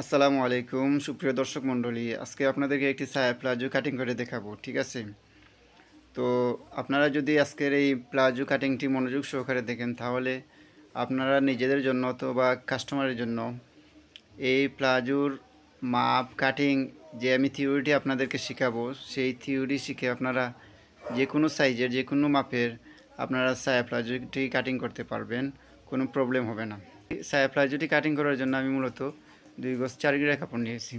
আসসালামু আলাইকুম সুপ্রিয় দর্শক মণ্ডলী, আজকে আপনাদেরকে একটি সায়া প্লাজো কাটিং করে দেখাবো। ঠিক আছে, তো আপনারা যদি আজকের এই প্লাজো কাটিংটি মনোযোগ সহকারে দেখেন তাহলে আপনারা নিজেদের জন্য অথবা কাস্টমারের জন্য এই প্লাজোর মাপ কাটিং যে আমি থিওরিটি আপনাদেরকে শেখাবো, সেই থিওরি শিখে আপনারা যে কোনো সাইজের যে কোনো মাপের আপনারা সায়া প্লাজোটি কাটিং করতে পারবেন, কোনো প্রবলেম হবে না। সায়া প্লাজোটি কাটিং করার জন্য আমি মূলত 2 গজ 4 গিরা কাপড় নিয়েছি।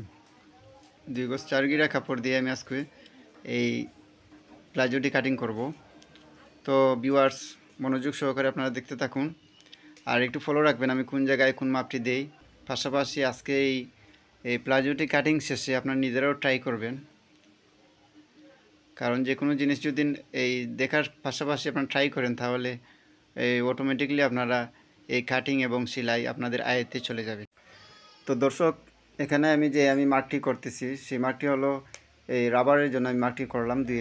2 গজ 4 গিরা কাপড় দিয়ে আমি আজকে এই প্লাজোটি কাটিং করব। তো ভিউয়ার্স, মনোযোগ সহকারে আপনারা দেখতে থাকুন আর একটু ফলো রাখবেন আমি কোন জায়গায় কোন মাপটি দেই। পাশাপাশি আজকে এই প্লাজোটি কাটিং শেষে আপনারা নিজেরাও ট্রাই করবেন, কারণ যে কোনো জিনিস যদি এই দেখার পাশাপাশি আপনারা ট্রাই করেন তাহলে এই অটোমেটিকলি আপনারা এই কাটিং এবং সেলাই আপনাদের আয়ত্তে চলে যাবে। তো দর্শক, এখানে আমি মার্কটি করতেছি সেই মার্কটি হলো এই রাবারের জন্য আমি মার্কটি করলাম 2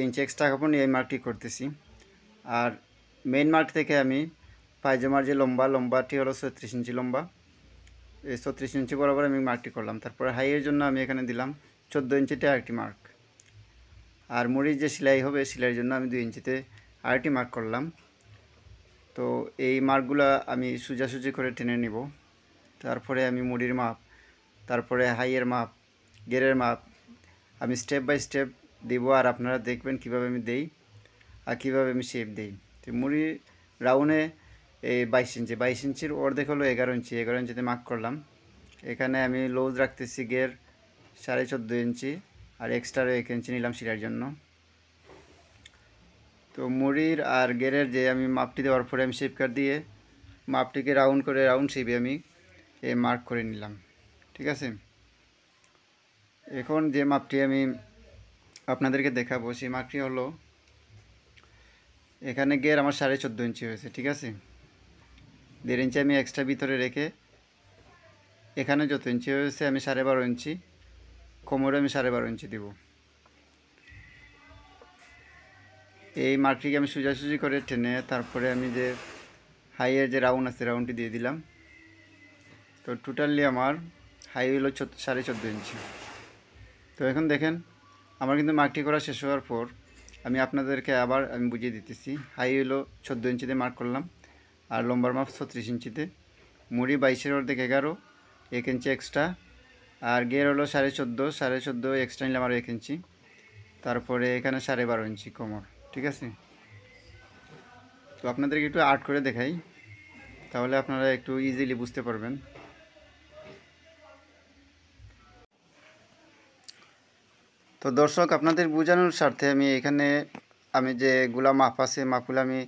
ইঞ্চি এক্সট্রা কাপড় নিয়ে এই মার্কটি করতেছি। আর মেইন মার্ক থেকে আমি পায়জামার যে লম্বাটি হলো 36 ইঞ্চি লম্বা, এই 36 ইঞ্চি বরাবর আমি মার্কটি করলাম। তারপরে হাইয়ের জন্য আমি এখানে দিলাম 14 ইঞ্চিতে আরেকটি মার্ক। আর মুড়ির যে সেলাই হবে সেলাইয়ের জন্য আমি 2 ইঞ্চিতে আরেকটি মার্ক করলাম। তো এই মার্কগুলো আমি সোজাসুজি করে টেনে নিব। তারপরে আমি মুড়ির মাপ, তারপরে হাইয়ের মাপ, গেরের মাপ আমি স্টেপ বাই স্টেপ দিব, আর আপনারা দেখবেন কিভাবে আমি দেই আর কীভাবে আমি শেপ দেই। তো মুড়ি রাউন্ডে এই 22 ইঞ্চির অর্ধেক হলো 11 ইঞ্চি, 11 ইঞ্চিতে মার্ক করলাম। এখানে আমি লুজ রাখতেছি গের 14.5 ইঞ্চি আর এক্সট্রা 1 ইঞ্চি নিলাম সেলাইয়ের জন্য। তো মুড়ির আর গেরের যে আমি মাপটি দেওয়ার পরে আমি শেপ কাট দিয়ে মাপটিকে রাউন্ড করে রাউন্ড শেপে আমি মার্ক করে নিলাম। ঠিক আছে, এখন যে মাপটি আমি আপনাদেরকে দেখাবো সেই মাপটি হলো, এখানে গের আমার 14.5 ইঞ্চি হয়েছে। ঠিক আছে, 1.5 ইঞ্চি আমি এক্সট্রা ভিতরে রেখে এখানে যত ইঞ্চি হয়েছে আমি 12.5 ইঞ্চি, কোমরে আমি 12.5 ইঞ্চি দিব। এই মার্কটিকে আমি সোজাসুজি করে টেনে তারপরে আমি যে হাইয়ের যে রাউন্ড আছে রাউন্ডটি দিয়ে দিলাম। তো টোটালি আমার হাই হলো 14.5 ইঞ্চি। তো এখন দেখেন আমার কিন্তু মার্কটি করা শেষ হওয়ার পর আমি আপনাদেরকে আবার আমি বুঝিয়ে দিতেছি। হাই হলো 14 ইঞ্চিতে মার্ক করলাম আর লম্বার মাপ 36 ইঞ্চিতে, মুড়ি 22-এর অর্ধেক 11, 1 ইঞ্চি এক্সট্রা, আর গের হলো 14.5 এক্সট্রা নিলাম আর 1 ইঞ্চি, তারপরে এখানে 12.5 ইঞ্চি কোমর। ঠিক আছে, তো আপনাদেরকে একটু আর্ট করে দেখাই তাহলে আপনারা একটু ইজিলি বুঝতে পারবেন। তো দর্শক, আপনাদের বোঝানোর স্বার্থে আমি যেগুলা মাপ আছে মাপগুলো আমি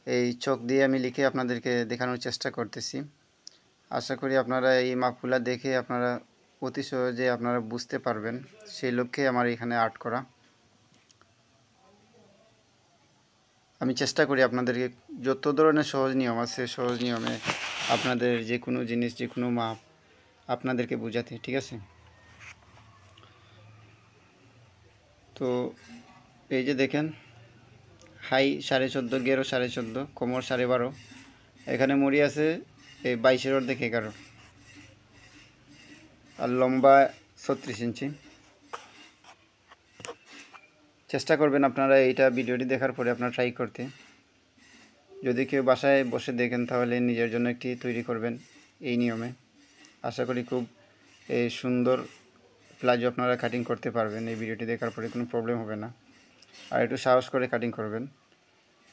এই চক দিয়ে আমি লিখে আপনাদেরকে দেখানোর চেষ্টা করতেছি। আশা করি আপনারা এই মাপগুলো দেখে আপনারা অতি সহজে আপনারা বুঝতে পারবেন, সেই লক্ষ্যে আমার এখানে আর্ট করা। আমি চেষ্টা করি আপনাদেরকে যত ধরনের সহজ নিয়ম আছে সহজ নিয়মে আপনাদের যে কোনো জিনিস যে কোনো মাপ আপনাদেরকে বোঝাতে। ঠিক আছে, তো এই যে দেখেন হাই 14.5, গেরো 14.5, কোমর 12.5, এখানে মুড়ি আছে এই 22-এর অর্ধেক 11, আর লম্বা 36 ইঞ্চি। চেষ্টা করবেন আপনারা এইটা ভিডিওটি দেখার পরে আপনারা ট্রাই করতে। যদি কেউ বাসায় বসে দেখেন তাহলে নিজের জন্য একটি তৈরি করবেন এই নিয়মে। আশা করি খুব সুন্দর প্লাজো আপনারা কাটিং করতে পারবেন। এই ভিডিওটি দেখার পরে কোনো প্রবলেম হবে না। আর একটু সাহস করে কাটিং করবেন।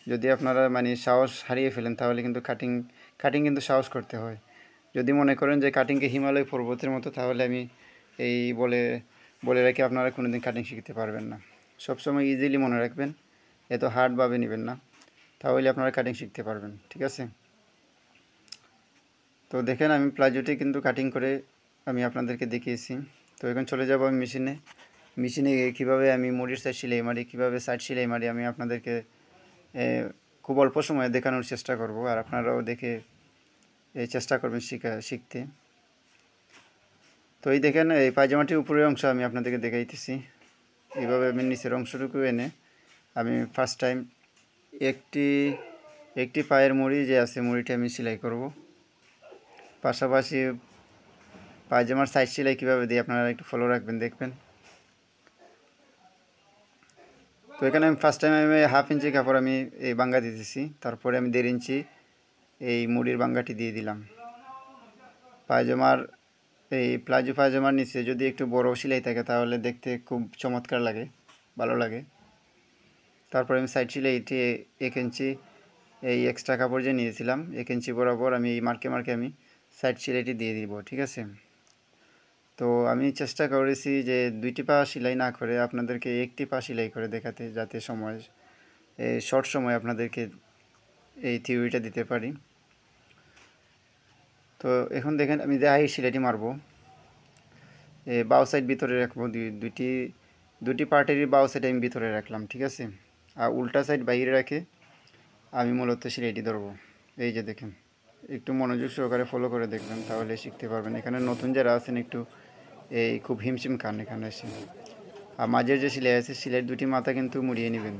যদি আপনারা সাহস হারিয়ে ফেলেন তাহলে কিন্তু কাটিং কিন্তু সাহস করতে হয়। যদি মনে করেন যে কাটিংকে হিমালয় পর্বতের মতো, তাহলে আমি এই বলে রাখি আপনারা কোনোদিন কাটিং শিখতে পারবেন না। সবসময় ইজিলি মনে রাখবেন, এত হার্ডভাবে নেবেন না, তাহলে আপনারা কাটিং শিখতে পারবেন। ঠিক আছে, তো দেখেন আমি প্লাজোটি কিন্তু কাটিং করে আমি আপনাদেরকে দেখিয়েছি। তো এখন চলে যাব আমি মেশিনে গিয়ে কীভাবে আমি মুড়ির সাইড সেলাই মারি, কীভাবে সাইড সেলাই মারি আমি আপনাদেরকে খুব অল্প সময়ে দেখানোর চেষ্টা করব, আর আপনারাও দেখে চেষ্টা করবেন শিখতে। তো এই দেখেন এই পায়জামাটির উপরের অংশ আমি আপনাদেরকে দেখাইতেছি। এইভাবে আমি নিচের অংশটুকু এনে আমি ফার্স্ট টাইম একটি পায়ের মুড়ি যে আছে মুড়িটি আমি সেলাই করব। পাশাপাশি পায়জামার সাইড সেলাই কীভাবে দিই আপনারা একটু ফলো রাখবেন, দেখবেন। তো এখানে আমি ফার্স্ট টাইম আমি 1/2 ইঞ্চি কাপড় আমি এই বাঙ্গা দিতেছি, তারপরে আমি 1.5 ইঞ্চি এই মুড়ির বাঙ্গাটি দিয়ে দিলাম। পায়জামার এই প্লাজো পায়জামার নিচে যদি একটু বড় সেলাই থাকে তাহলে দেখতে খুব চমৎকার লাগে, ভালো লাগে। তারপরে আমি সাইড সেলাইটি 1 ইঞ্চি এই এক্সট্রা কাপড় যে নিয়েছিলাম 1 ইঞ্চি বরাবর আমি এই মার্কে আমি সাইড সেলাইটি দিয়ে দিব, ঠিক আছে। তো আমি চেষ্টা করেছি যে 2টি পা সেলাই না করে আপনাদেরকে 1টি পা সেলাই করে দেখাতে, যাতে শর্ট সময় আপনাদেরকে এই থিওরিটা দিতে পারি। তো এখন দেখেন আমি যে সেলাইটি মারবো, বাউ সাইড ভিতরে রাখবো, দুটি পার্টেরই বাউ সাইড আমি ভিতরে রাখলাম, ঠিক আছে। আর উল্টা সাইড বাইরে রেখে আমি মূলত সেলাইটি ধরবো। এই যে দেখেন, একটু মনোযোগ সহকারে ফলো করে দেখবেন, তাহলে শিখতে পারবেন। এখানে নতুন যারা আছেন একটু খুব হিমশিম খান এখানে এসে। আর মাঝের যে সেলাই আছে, সেলাইয়ের 2টি মাথা কিন্তু মুড়িয়ে নেবেন,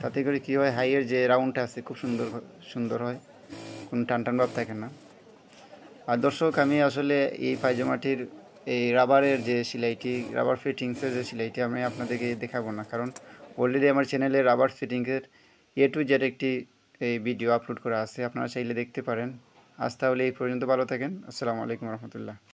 তাতে করে কী হয়, হাইয়ের যে রাউন্ডটা আছে খুব সুন্দর হয়, কোনো টান ভাব থাকে না। আর দর্শক, আমি আসলে এই পায়জামাটির এই রাবারের যে সেলাইটি, রাবার ফিটিংসের যে সেলাইটি আমি আপনাদেরকে দেখাবো না, কারণ অলরেডি আমার চ্যানেলে রাবার ফিটিংসের A to Z একটি এই ভিডিও আপলোড করা আছে, আপনারা চাইলে দেখতে পারেন। আজ তাহলে এই পর্যন্ত, ভালো থাকেন। আসসালামু আলাইকুম রহমতুল্লাহ।